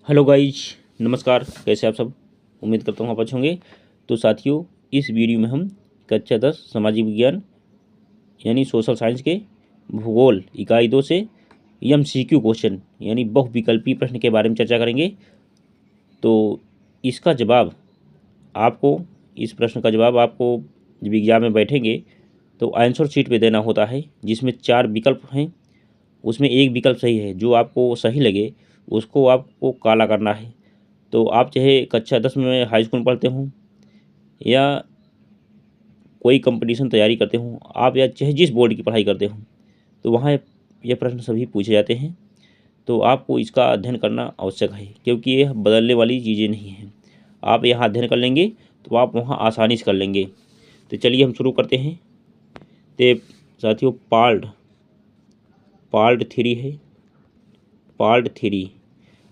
Hello guys, नमस्कार। कैसे आप सब? उम्मीद करता हूँ आप अच्छे होंगे। तो साथियों, इस वीडियो में हम कक्षा 10 सामाजिक विज्ञान यानी सोशल साइंस के भूगोल इकाई 2 से MCQ क्वेश्चन यानी बहुविकल्पी प्रश्न के बारे में चर्चा करेंगे। तो इसका जवाब आपको इस प्रश्न का जवाब आपको जब एग्जाम में बैठेंगे तो आंसर शीट पे देना होता है, जिसमें 4 विकल्प हैं। उसमें एक विकल्प सही है, जो आपको सही लगे उसको आपको काला करना है। तो आप चाहे कक्षा 10 में हाई स्कूल में पढ़ते हों या कोई कंपटीशन तैयारी करते हों आप, या चाहे जिस बोर्ड की पढ़ाई करते हों, तो वहाँ ये प्रश्न सभी पूछे जाते हैं। तो आपको इसका अध्ययन करना आवश्यक है, क्योंकि ये बदलने वाली चीज़ें नहीं हैं। आप यहाँ अध्ययन कर लेंगे तो आप वहाँ आसानी से कर लेंगे। तो चलिए हम शुरू करते हैं। तो साथियों, पार्ट 3 है। पार्ट 3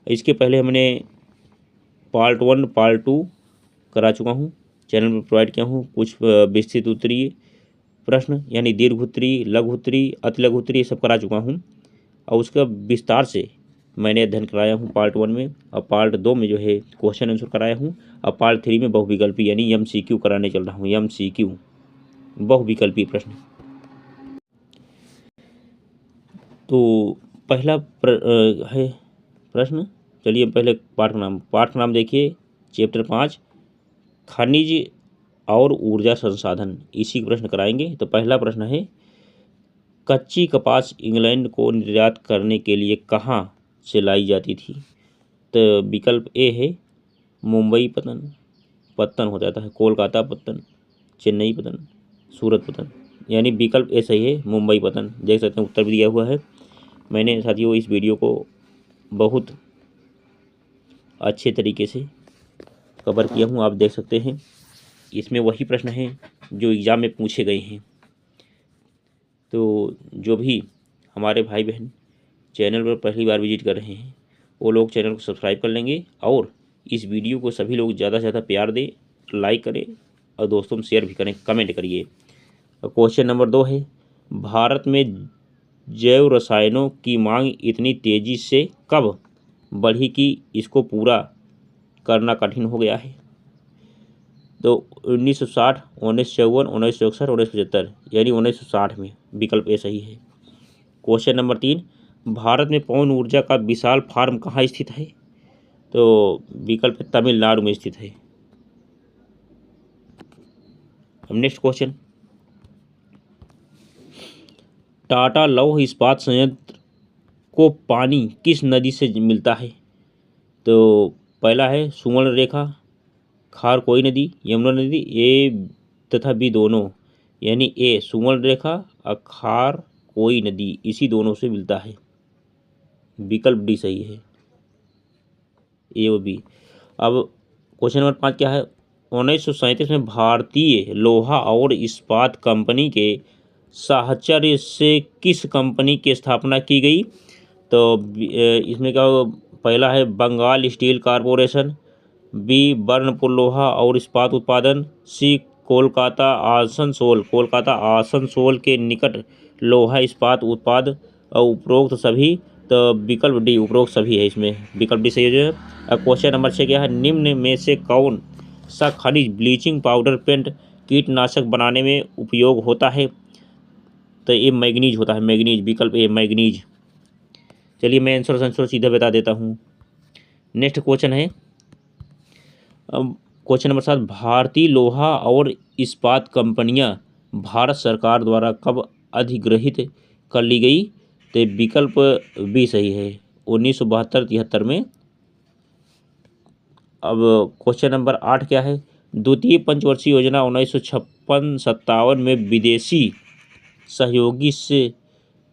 इसके पहले हमने पार्ट 1 पार्ट 2 करा चुका हूँ, चैनल में प्रोवाइड किया हूँ। कुछ विस्तृत उत्तरीय प्रश्न यानी दीर्घ उत्तरीय, लघु उत्तरीय, अति लघु उत्तरीय सब करा चुका हूँ, और उसका विस्तार से मैंने अध्ययन कराया हूँ पार्ट 1 में। और पार्ट 2 में जो है क्वेश्चन आंसर कराया हूँ। और पार्ट 3 में बहुविकल्पी यानी MCQ कराने चल रहा हूँ। MCQ बहुविकल्पी प्रश्न। तो पहला है प्रश्न। चलिए पहले पाठ का नाम देखिए। चैप्टर 5 खनिज और ऊर्जा संसाधन, इसी प्रश्न कराएंगे। तो पहला प्रश्न है, कच्ची कपास इंग्लैंड को निर्यात करने के लिए कहाँ से लाई जाती थी? तो विकल्प ए है मुंबई पत्तन हो जाता है, कोलकाता पत्तन, चेन्नई पत्तन, सूरत पत्तन, यानी विकल्प ए सही है, मुंबई पत्तन। देख सकते हैं उत्तर भी दिया हुआ है। मैंने साथियों इस वीडियो को बहुत अच्छे तरीके से कवर किया हूँ, आप देख सकते हैं। इसमें वही प्रश्न हैं जो एग्ज़ाम में पूछे गए हैं। तो जो भी हमारे भाई बहन चैनल पर पहली बार विजिट कर रहे हैं, वो लोग चैनल को सब्सक्राइब कर लेंगे, और इस वीडियो को सभी लोग ज़्यादा से ज़्यादा प्यार दें, लाइक करें और दोस्तों में शेयर भी करें, कमेंट करिए। क्वेश्चन नंबर 2 है, भारत में जैव रसायनों की मांग इतनी तेज़ी से कब बढ़ी कि इसको पूरा करना कठिन हो गया है? तो 1960, 1954, 1961, 1975, यानी 1960 में। विकल्प ए सही है। क्वेश्चन नंबर 3, भारत में पवन ऊर्जा का विशाल फार्म कहाँ स्थित है? तो विकल्प तमिलनाडु में स्थित है। अब नेक्स्ट क्वेश्चन, टाटा लौह इस्पात संयंत्र को पानी किस नदी से मिलता है? तो पहला है सुवर्ण रेखा, खारकोई नदी, यमुना नदी, ए तथा बी दोनों, यानी ए सुवर्ण रेखा और खारकोई नदी, इसी दोनों से मिलता है। विकल्प डी सही है, ए और बी। अब क्वेश्चन नंबर 5 क्या है, 1937 में भारतीय लोहा और इस्पात कंपनी के साहचर्य से किस कंपनी की स्थापना की गई? तो इसमें क्या होगा, पहला है बंगाल स्टील कॉरपोरेशन, बी बर्नपुर लोहा और इस्पात उत्पादन, सी कोलकाता आसनसोल के निकट लोहा इस्पात उत्पाद, और उपरोक्त सभी। तो विकल्प डी उपरोक्त सभी है, इसमें विकल्प डी सही है जो है। अब क्वेश्चन नंबर 6 क्या है, निम्न में से कौन सा खनिज ब्लीचिंग पाउडर पेंट कीटनाशक बनाने में उपयोग होता है? तो ये मैग्नीज होता है, मैग्नीज, विकल्प ए मैग्नीज। चलिए मैं आंसर सीधा बता देता हूँ। नेक्स्ट क्वेश्चन है, अब क्वेश्चन नंबर 7, भारतीय लोहा और इस्पात कंपनियां भारत सरकार द्वारा कब अधिग्रहित कर ली गई? तो विकल्प बी सही है, 1972-73 में। अब क्वेश्चन नंबर 8 क्या है, द्वितीय पंचवर्षीय योजना 1956-57 में विदेशी सहयोगी से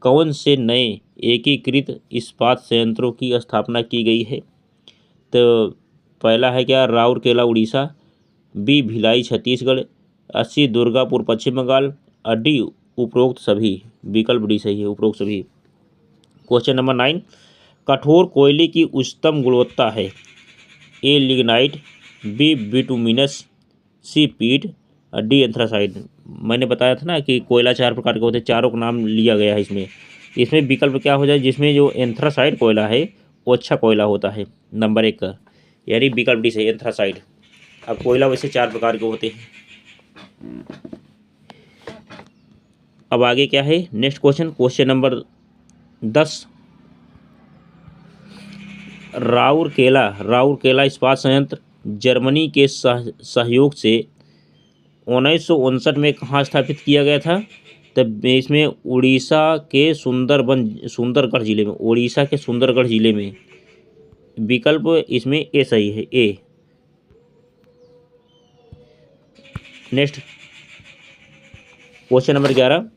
कौन से नए एकीकृत इस्पात संयंत्रों की स्थापना की गई है? तो पहला है क्या राउरकेला उड़ीसा, बी भिलाई छत्तीसगढ़, सी दुर्गापुर पश्चिम बंगाल, डी उपरोक्त सभी। विकल्प डी सही है, उपरोक्त सभी। क्वेश्चन नंबर 9, कठोर कोयले की उच्चतम गुणवत्ता है? ए लिग्नाइट, बी बिटुमिनस, सी पीट, डी एंथ्रासाइड। मैंने बताया था ना कि कोयला 4 प्रकार के होते हैं, चारों का नाम लिया गया है इसमें। इसमें विकल्प क्या हो जाए, जिसमें जो एंथ्रासाइड कोयला है ओछा कोयला होता है, नंबर 1 का, यानी विकल्प डी सही है, एंथ्रासाइड। अब कोयला वैसे 4 प्रकार के होते हैं। अब आगे क्या है, next question, question number 10। Rourkela इस्पात संयंत्र जर्मनी के सहयोग से 1959 में कहाँ स्थापित किया गया था? तब इसमें उड़ीसा के सुंदरगढ़ जिले में, उड़ीसा के सुंदरगढ़ जिले में। विकल्प इसमें ए सही है, A. Next question number 11।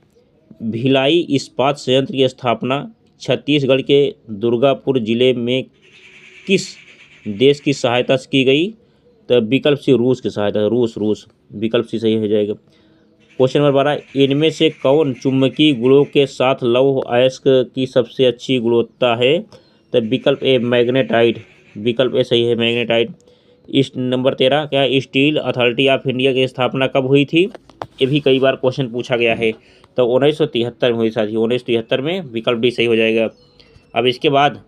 Bhilai इस्पात संयंत्र की स्थापना छत्तीसगढ़ के दुर्गापुर जिले में किस देश की सहायता से की गई? तो विकल्प सी रूस की सहायता, रूस। विकल्प सी सही हो जाएगा। Question number 12। इनमें से कौन चुंबकीय गुणों के साथ लौह अयस्क की सबसे अच्छी गुणवत्ता है? तो विकल्प ए मैग्नेटाइट, विकल्प ए सही है, मैग्नेटाइट। इस नंबर 13। क्या स्टील अथॉरिटी ऑफ इंडिया की स्थापना कब हुई थी? ये भी कई बार क्वेश्चन पूछा गया है। तो 1973 में हुई साथी, 1973 में, विकल्प डी सही हो जाएगा। अब इसके बाद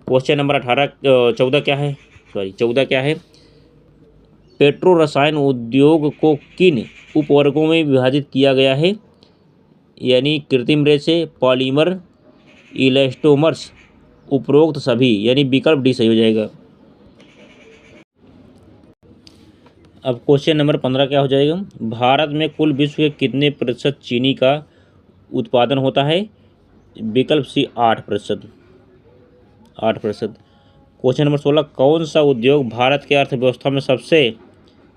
क्वेश्चन नंबर 14 क्या है, 14 क्या है, पेट्रो रसायन उद्योग को किन उपवर्गों में विभाजित किया गया है? यानी कृत्रिम रेसे, पॉलीमर, इलास्टोमर्स, उपरोक्त सभी, यानी विकल्प डी सही हो जाएगा। अब क्वेश्चन नंबर 15 क्या हो जाएगा, भारत में कुल विश्व के कितने प्रतिशत चीनी का उत्पादन होता है? विकल्प सी 8%, 8%। Question number 16। कौन सा उद्योग भारत के अर्थव्यवस्था में सबसे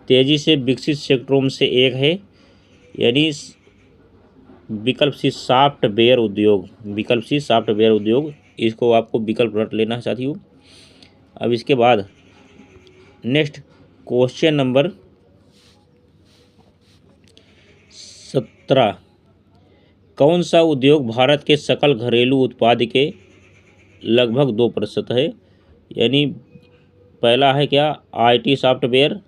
तेज़ी से विकसित सेक्टरों में से एक है? यानी विकल्प सी सॉफ्टवेयर उद्योग, विकल्प सी सॉफ्टवेयर उद्योग। इसको आपको विकल्प रट लेना है साथियों। अब इसके बाद नेक्स्ट क्वेश्चन नंबर 17। कौन सा उद्योग भारत के सकल घरेलू उत्पाद के लगभग 2% है? यानी पहला है क्या, आईटी सॉफ्टवेयर,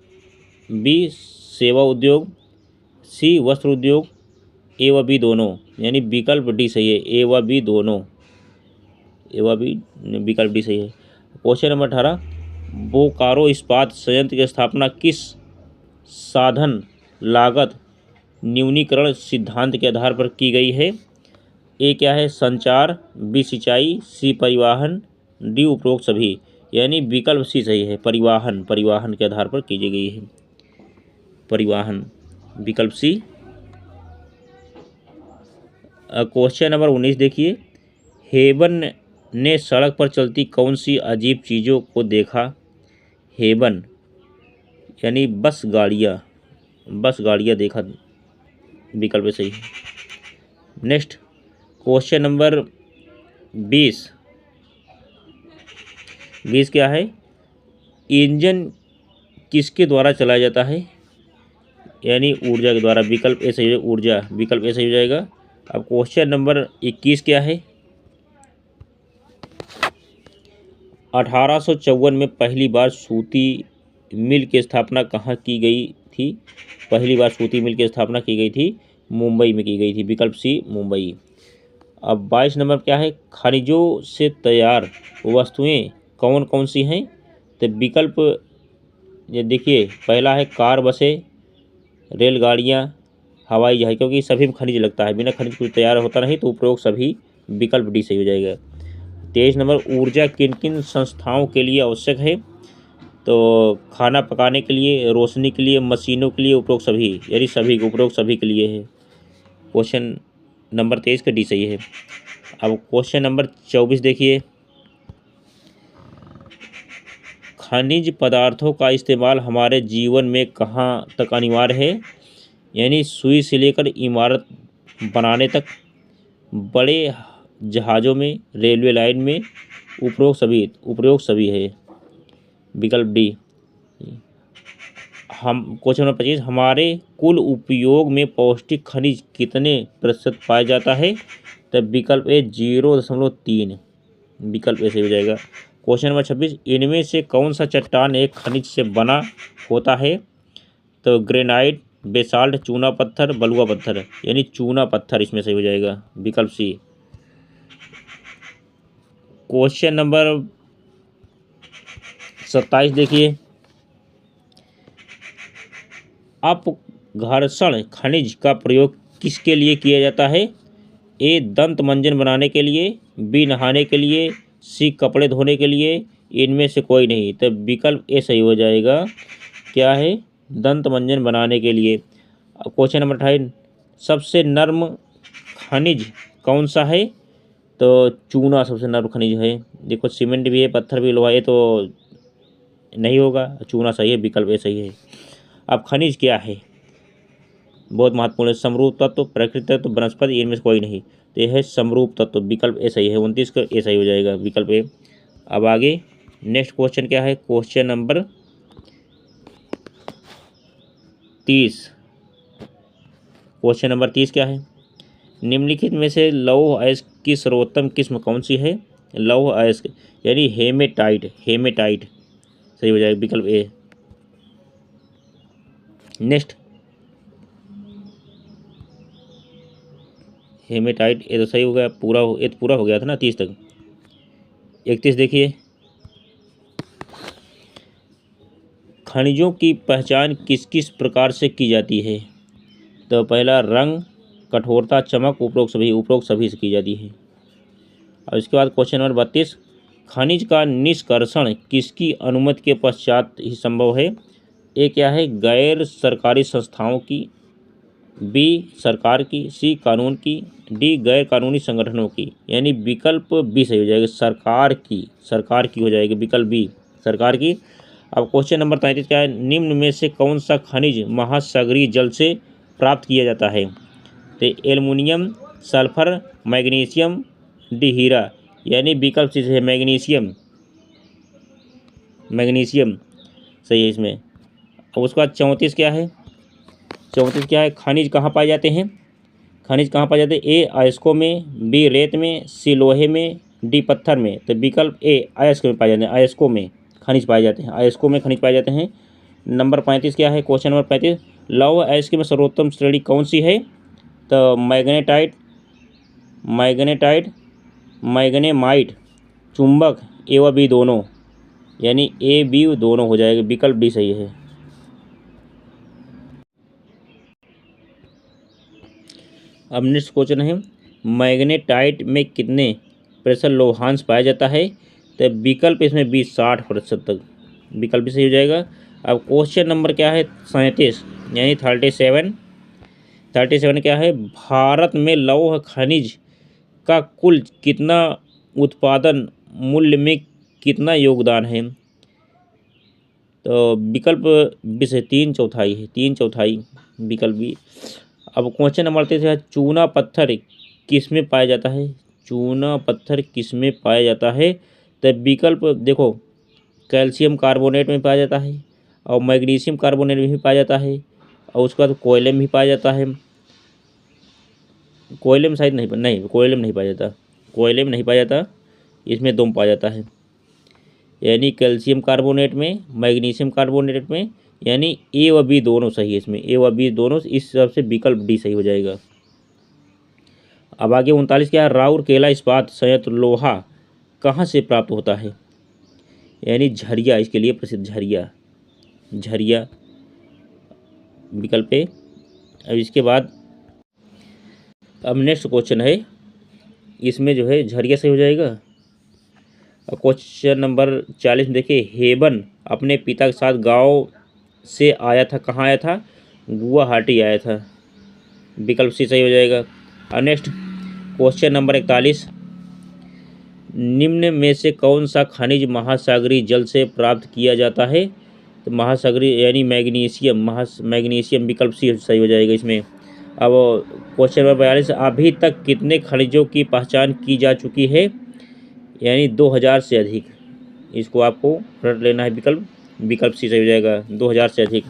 बी सेवा उद्योग, सी वस्त्र उद्योग, ए व बी दोनों, यानी विकल्प डी सही है, ए व बी दोनों, ए व बी, विकल्प डी सही है। Question number 18। बोकारो इस्पात संयंत्र की स्थापना किस साधन लागत न्यूनीकरण सिद्धांत के आधार पर की गई है? ए क्या है, संचार, बी सिंचाई, सी परिवहन, डी उपरोक्त सभी, यानी विकल्प सी सही है, परिवहन के आधार पर की गई है, परिवहन, विकल्प सी। क्वेश्चन नंबर 19 देखिए, हेवन ने सड़क पर चलती कौन सी अजीब चीज़ों को देखा? हेवन यानी बस गाड़ियाँ देखा, विकल्प सही है। नेक्स्ट क्वेश्चन नंबर 20 क्या है, इंजन किसके द्वारा चलाया जाता है? यानी ऊर्जा के द्वारा, विकल्प ए सही है, ऊर्जा, विकल्प ए सही हो जाएगा। अब क्वेश्चन नंबर 21 क्या है, 1854 में पहली बार सूती मिल की स्थापना कहाँ की गई थी? पहली बार सूती मिल की स्थापना की गई थी, मुंबई में की गई थी, विकल्प सी मुंबई। अब 22 नंबर क्या है, खनिजों से तैयार वस्तुएं कौन कौन सी हैं? तो विकल्प ये देखिए, पहला है कार, बसें, रेलगाड़ियाँ, हवाई जहाज, क्योंकि सभी में खनिज लगता है, बिना खनिज कुछ तैयार होता नहीं, तो उपरोक्त सभी, विकल्प डी सही हो जाएगा। 23 नंबर, ऊर्जा किन किन संस्थाओं के लिए आवश्यक है? तो खाना पकाने के लिए, रोशनी के लिए, मशीनों के लिए, उपरोक्त सभी, यानी सभी, उपरोक्त सभी के लिए है। क्वेश्चन नंबर 23 का डी सही है। अब क्वेश्चन नंबर 24 देखिए, खनिज पदार्थों का इस्तेमाल हमारे जीवन में कहाँ तक अनिवार्य है? यानी सुई से लेकर इमारत बनाने तक, बड़े जहाज़ों में, रेलवे लाइन में, उपरोक्त सभी है, विकल्प डी। हम क्वेश्चन नंबर 25, हमारे कुल उपयोग में पौष्टिक खनिज कितने प्रतिशत पाया जाता है? तब विकल्प ए 0.3, विकल्प ए सही हो जाएगा। क्वेश्चन नंबर 26, इनमें से कौन सा चट्टान एक खनिज से बना होता है? तो ग्रेनाइट, बेसाल्ट, चूना पत्थर, बलुआ पत्थर, यानी चूना पत्थर इसमें सही हो जाएगा, विकल्प सी। क्वेश्चन नंबर 27 देखिए, अपघर्षण खनिज का प्रयोग किसके लिए किया जाता है? ए दंत मंजन बनाने के लिए, बी नहाने के लिए, सी कपड़े धोने के लिए, इनमें से कोई नहीं। तो विकल्प ए सही हो जाएगा। क्या है? दंत मंजन बनाने के लिए। क्वेश्चन नंबर 28, सबसे नर्म खनिज कौन सा है? तो चूना सबसे नर्म खनिज है। देखो सीमेंट भी है, पत्थर भी, लोहा है, तो नहीं होगा, चूना सही है, विकल्प ए सही है। अब खनिज क्या है? बहुत महत्वपूर्ण है। समरूप तत्व, प्राकृतिक तत्व, वनस्पति, इनमें से कोई नहीं। तो यह है समरूप तत्व, विकल्प ए सही है। 29 का ए सही हो जाएगा, विकल्प ए। अब आगे नेक्स्ट क्वेश्चन क्या है? Question number 30। क्वेश्चन नंबर 30 क्या है? निम्नलिखित में से लौह अयस्क की सर्वोत्तम किस्म कौन सी है? लौह अयस्क यानी हेमेटाइट, हेमेटाइट सही हो जाएगा, विकल्प ए। नेक्स्ट हेमेटाइट, ये तो सही हो गया, पूरा ये तो पूरा हो गया था ना 30 तक। 31 देखिए, खनिजों की पहचान किस किस प्रकार से की जाती है? तो पहला रंग, कठोरता, चमक, उपरोक्त सभी से की जाती है। और इसके बाद क्वेश्चन नंबर 32, खनिज का निष्कर्षण किसकी अनुमति के पश्चात ही संभव है? ए क्या है? गैर सरकारी संस्थाओं की, बी सरकार की, सी कानून की, डी गैर कानूनी संगठनों की। यानी विकल्प बी सही हो जाएगा, सरकार की, सरकार की हो जाएगी, विकल्प बी सरकार की। अब क्वेश्चन नंबर 33 क्या है? निम्न में से कौन सा खनिज महासागरीय जल से प्राप्त किया जाता है? तो एल्युमिनियम, सल्फर, मैग्नीशियम, डी हीरा। यानी विकल्प सी है, मैग्नीशियम, मैग्नीशियम सही है इसमें। अब उसके बाद 34 क्या है? 34 क्या है? खनिज कहाँ पाए जाते हैं? खनिज कहाँ पाए जाते हैं? ए अयस्कों में, बी रेत में, सी लोहे में, डी पत्थर में। तो विकल्प ए अयस्क में पाए जाते हैं, अयस्कों में खनिज पाए जाते हैं, अयस्कों में खनिज पाए जाते हैं। नंबर 35 क्या है? क्वेश्चन नंबर 35, लौह अयस्क में सर्वोत्तम श्रेणी कौन सी है? तो मैग्नेटाइट, मैग्नेटाइट, मैग्नेमाइट, चुंबक, ए व बी दोनों। यानी ए बी दोनों हो जाएगा, विकल्प डी सही है। अब नेक्स्ट क्वेश्चन है, मैग्नेटाइट में कितने प्रतिशत लौहांश पाया जाता है? तो विकल्प इसमें 60% तक, विकल्प भी सही हो जाएगा। अब क्वेश्चन नंबर क्या है? 37 यानी 37 क्या है? भारत में लौह खनिज का कुल कितना उत्पादन मूल्य में कितना योगदान है? तो विकल्प बी से 3/4 है, 3/4 विकल्प बी। अब क्वेश्चन नंबर 33 है, चूना पत्थर किस में पाया जाता है? चूना पत्थर किस में पाया जाता है? तो विकल्प देखो, कैल्शियम कार्बोनेट में पाया जाता है, और मैग्नीशियम कार्बोनेट में भी पाया जाता है, और उसके बाद कोयले में भी पाया जाता है। कोयले में शायद नहीं, कोयले में नहीं पाया जाता, कोयले में नहीं पाया जाता, इसमें दो में पाया जाता है। यानी कैल्शियम कार्बोनेट में, मैग्नीशियम कार्बोनेट में। यानी ए व बी दोनों सही है इसमें, ए व बी दोनों, इस हिसाब से विकल्प डी सही हो जाएगा। अब आगे 39 क्या है? राउरकेला इस्पात संयंत्र लोहा कहाँ से प्राप्त होता है? यानी झरिया, इसके लिए प्रसिद्ध झरिया, झरिया विकल्प ए। अब इसके बाद अब नेक्स्ट क्वेश्चन है, इसमें जो है झरिया सही हो जाएगा। अब क्वेश्चन नंबर 40 में देखिए, हेबन अपने पिता के साथ गांव से आया था, कहाँ आया था? गुवाहाटी आया था, विकल्प सी सही हो जाएगा। और नेक्स्ट क्वेश्चन नंबर 41, निम्न में से कौन सा खनिज महासागरीय जल से प्राप्त किया जाता है? तो महासागरीय यानी मैग्नीशियम, मैग्नीशियम विकल्प सी सही हो जाएगा इसमें। अब क्वेश्चन नंबर 42, अभी तक कितने खनिजों की पहचान की जा चुकी है? यानी 2000 से अधिक, इसको आपको रट लेना है, विकल्प सी सही हो जाएगा, 2000 से अधिक।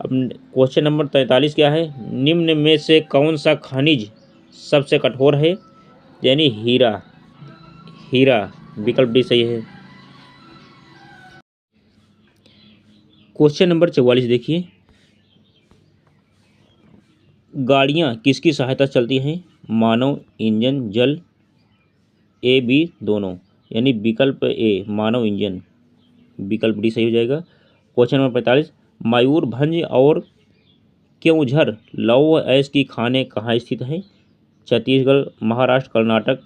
अब क्वेश्चन नंबर 43 क्या है? निम्न में से कौन सा खनिज सबसे कठोर है? यानी हीरा, हीरा विकल्प डी सही है। क्वेश्चन नंबर 44 देखिए, गाड़ियाँ किसकी सहायता से चलती हैं? मानव, इंजन, जल, ए बी दोनों। यानी विकल्प ए मानव इंजन, विकल्प डी सही हो जाएगा। क्वेश्चन नंबर 45, मयूरभंज और केओंझर लौह अयस्क की खानें कहाँ स्थित हैं? छत्तीसगढ़, महाराष्ट्र, कर्नाटक,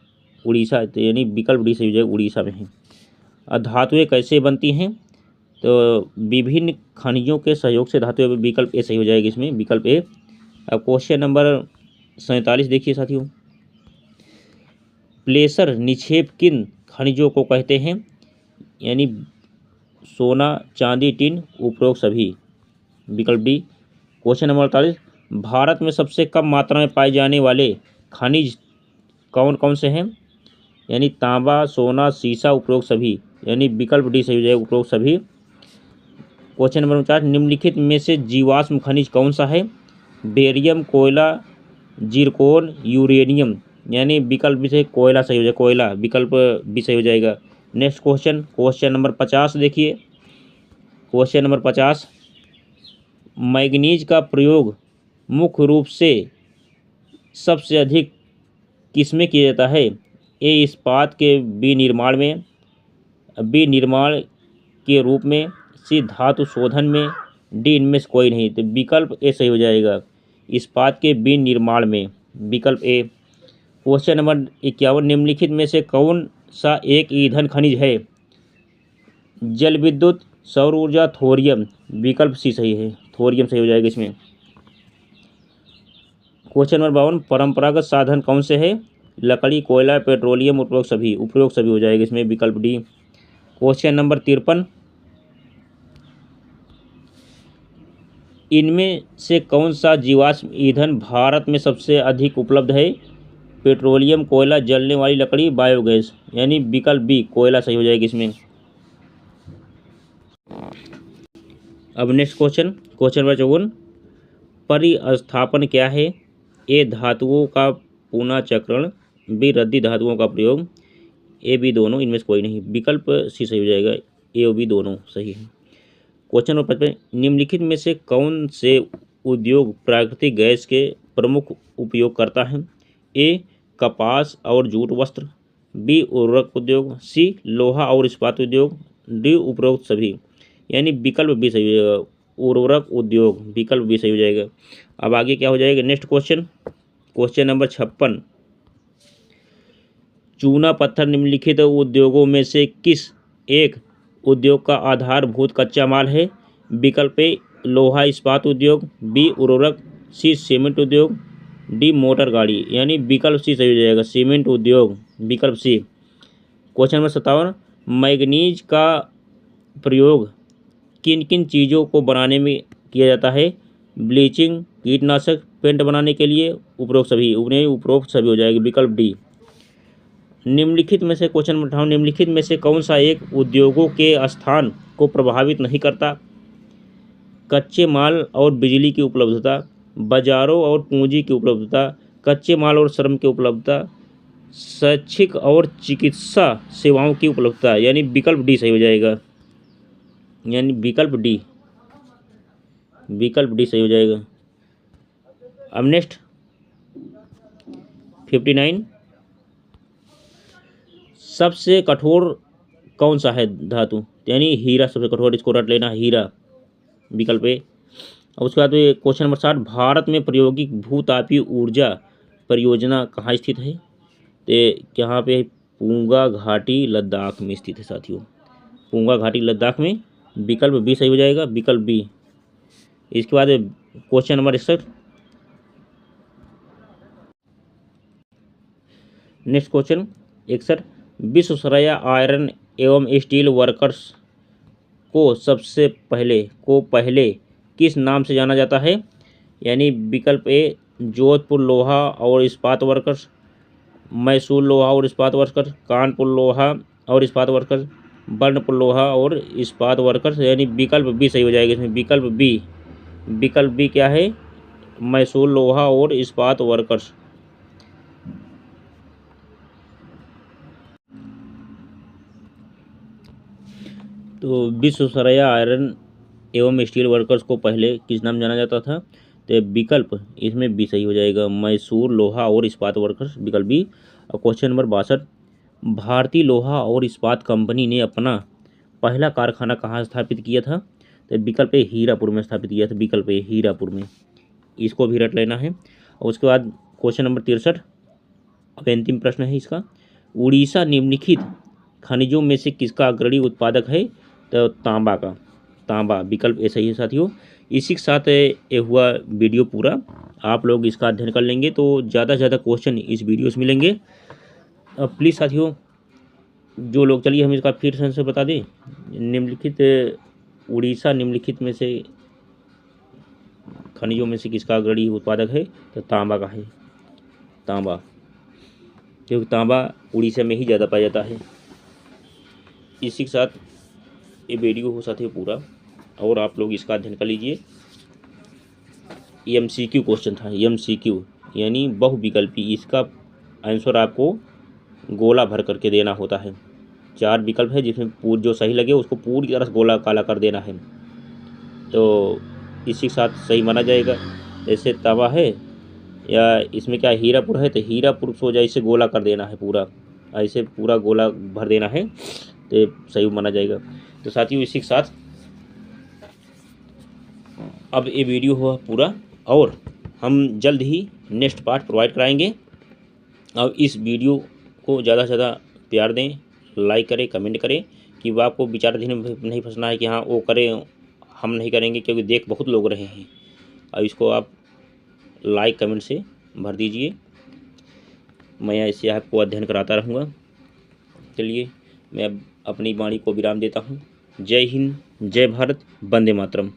उड़ीसा, तो यानी विकल्प डी सही हो जाएगा, उड़ीसा में है। धातुएं कैसे बनती हैं? तो विभिन्न खनिजों के सहयोग से धातुएं, विकल्प ए सही हो जाएगा इसमें, विकल्प ए। अब क्वेश्चन नंबर 47 देखिए साथियों, प्लेसर निक्षेप किन खनिजों को कहते हैं? यानी सोना, चांदी, टिन, उपरोक्त सभी, विकल्प डी। क्वेश्चन नंबर 48, भारत में सबसे कम मात्रा में पाए जाने वाले खनिज कौन कौन से हैं? यानी तांबा, सोना, सीसा, उपरोक्त सभी, यानी विकल्प डी सही हो जाएगा, उपरोक्त सभी। क्वेश्चन नंबर 49, निम्नलिखित में से जीवाश्म खनिज कौन सा है? बेरियम, कोयला, जिरकोन, यूरेनियम, यानी विकल्प बी से कोयला सही हो जाएगा, कोयला, विकल्प बी सही हो जाएगा। नेक्स्ट क्वेश्चन, क्वेश्चन नंबर 50 देखिए, क्वेश्चन नंबर 50, मैग्नीज का प्रयोग मुख्य रूप से सबसे अधिक किसमें किया जाता है? ए इस्पात के विनिर्माण में, बी निर्माण के रूप में, सी धातु शोधन में, डी इनमें से कोई नहीं, तो विकल्प ए सही हो जाएगा, इस्पात के विनिर्माण में, विकल्प ए। क्वेश्चन नंबर 51, निम्नलिखित में से कौन सा एक ईंधन खनिज है? जल विद्युत, सौर ऊर्जा, थोरियम, विकल्प सी सही है, थोरियम सही हो जाएगा इसमें। क्वेश्चन नंबर 52, परंपरागत साधन कौन से है? लकड़ी, कोयला, पेट्रोलियम, उपरोक्त सभी, उपरोक्त सभी हो जाएगा इसमें, विकल्प डी। क्वेश्चन नंबर 53, इनमें से कौन सा जीवाश्म ईंधन भारत में सबसे अधिक उपलब्ध है? पेट्रोलियम, कोयला, जलने वाली लकड़ी, बायोगैस, यानी विकल्प बी, कोयला सही हो जाएगा इसमें। अब नेक्स्ट क्वेश्चन, क्वेश्चन नंबर 54, परिस्थापन क्या है? ए धातुओं का पुनः चक्रण, बी रद्दी धातुओं का प्रयोग, ए बी दोनों, इनमें से कोई नहीं, विकल्प सी सही हो जाएगा, ए और बी दोनों सही है। क्वेश्चन नंबर 55, निम्नलिखित में से कौन से उद्योग प्राकृतिक गैस के प्रमुख उपयोग करता है? ए कपास और जूट वस्त्र, बी उर्वरक उद्योग, सी लोहा और इस्पात उद्योग, डी उपरोक्त सभी, यानी विकल्प बी सही हो जाएगा, उर्वरक उद्योग, विकल्प बी सही हो जाएगा। अब आगे क्या हो जाएगा, नेक्स्ट क्वेश्चन, क्वेश्चन नंबर 56, चूना पत्थर निम्नलिखित उद्योगों में से किस एक उद्योग का आधारभूत कच्चा माल है? विकल्प ए लोहा इस्पात उद्योग, बी उर्वरक, सी सीमेंट उद्योग, डी मोटर गाड़ी, यानी विकल्प सी सही हो जाएगा, सीमेंट उद्योग, विकल्प सी। क्वेश्चन नंबर 57, मैग्नीज का प्रयोग किन किन चीज़ों को बनाने में किया जाता है? ब्लीचिंग, कीटनाशक, पेंट बनाने के लिए, उपरोक्त सभी, उन्हें उपरोक्त सभी हो जाएगी, विकल्प डी। निम्नलिखित में से क्वेश्चन नंबर 58, निम्नलिखित में से कौन सा एक उद्योगों के स्थान को प्रभावित नहीं करता? कच्चे माल और बिजली की उपलब्धता, बाजारों और पूंजी की उपलब्धता, कच्चे माल और श्रम की उपलब्धता, शैक्षिक और चिकित्सा सेवाओं की उपलब्धता, यानी विकल्प डी सही हो जाएगा, यानी विकल्प डी, विकल्प डी सही हो जाएगा। अब नेक्स्ट 59, सबसे कठोर कौन सा है धातु? यानी हीरा सबसे कठोर, इसको रट लेना, हीरा, विकल्प ए। अब उसके बाद क्वेश्चन नंबर 60, भारत में प्रायोगिक भूतापीय ऊर्जा परियोजना कहाँ स्थित है? तो यहाँ पे पूंगा घाटी लद्दाख में स्थित है साथियों, पूंगा घाटी लद्दाख में, विकल्प बी सही हो जाएगा, विकल्प बी। इसके बाद question number 61, next question 61, Visvesvaraya iron एवं स्टील वर्कर्स को पहले किस नाम से जाना जाता है? यानी विकल्प ए जोधपुर लोहा और इस्पात वर्कर्स, मैसूर लोहा और इस्पात वर्कर्स, कानपुर लोहा और इस्पात वर्कर्स, बर्नपुर लोहा और इस्पात वर्कर्स, यानी विकल्प बी सही हो जाएगा इसमें, विकल्प बी। विकल्प बी क्या है? मैसूर लोहा और इस्पात वर्कर्स। तो विश्वेश्वरैया आयरन एवं स्टील वर्कर्स को पहले किस नाम जाना जाता था? तो विकल्प इसमें बी सही हो जाएगा, मैसूर लोहा और इस्पात वर्कर्स, विकल्प बी। और क्वेश्चन नंबर 62, भारतीय लोहा और इस्पात कंपनी ने अपना पहला कारखाना कहाँ स्थापित किया था? तो विकल्प ए हीरापुर में स्थापित किया था, विकल्प ए हीरापुर में। इसको भी रट लेना है। और उसके बाद क्वेश्चन नंबर 63, अब अंतिम प्रश्न है इसका। उड़ीसा निम्नलिखित खनिजों में से किसका अग्रणी उत्पादक है? तो तांबा का, तांबा विकल्प ए सही है साथियों। इसी के साथ ये हुआ वीडियो पूरा। आप लोग इसका अध्ययन कर लेंगे तो ज़्यादा से ज़्यादा क्वेश्चन इस वीडियो से मिलेंगे। अब प्लीज़ साथियों जो लोग, चलिए हम इसका फिर से बता दें। निम्नलिखित उड़ीसा निम्नलिखित में से खनिजों में से किसका अग्रणी उत्पादक है? तो तांबा का है, तांबा, क्योंकि तांबा उड़ीसा में ही ज़्यादा पाया जाता है। इसी के साथ ये वीडियो हो साथियों पूरा, और आप लोग इसका अध्ययन कर लीजिए। MCQ क्वेश्चन था, MCQ यानी बहुविकल्पी। इसका आंसर आपको गोला भर करके देना होता है। 4 विकल्प है जिसमें जो सही लगे उसको पूरी तरह से गोला काला कर देना है, तो इसी के साथ सही माना जाएगा। जैसे तांबा है या इसमें क्या हीरापुर है, तो हीरापुर सो जाए इसे गोला कर देना है पूरा, ऐसे पूरा गोला भर देना है तो सही माना जाएगा। तो साथियों इसी के साथ अब ये वीडियो हुआ पूरा, और हम जल्द ही नेक्स्ट पार्ट प्रोवाइड कराएंगे। अब इस वीडियो को ज़्यादा से ज़्यादा प्यार दें, लाइक करें, कमेंट करें, कि वो आपको विचाराधीन नहीं फंसना है कि हाँ वो करें हम नहीं करेंगे, क्योंकि देख बहुत लोग रहे हैं। अब इसको आप लाइक कमेंट से भर दीजिए, मैं इससे आपको अध्ययन कराता रहूँगा। चलिए मैं अब अपनी वाणी को विराम देता हूँ। जय हिंद, जय भारत, वंदे मातरम।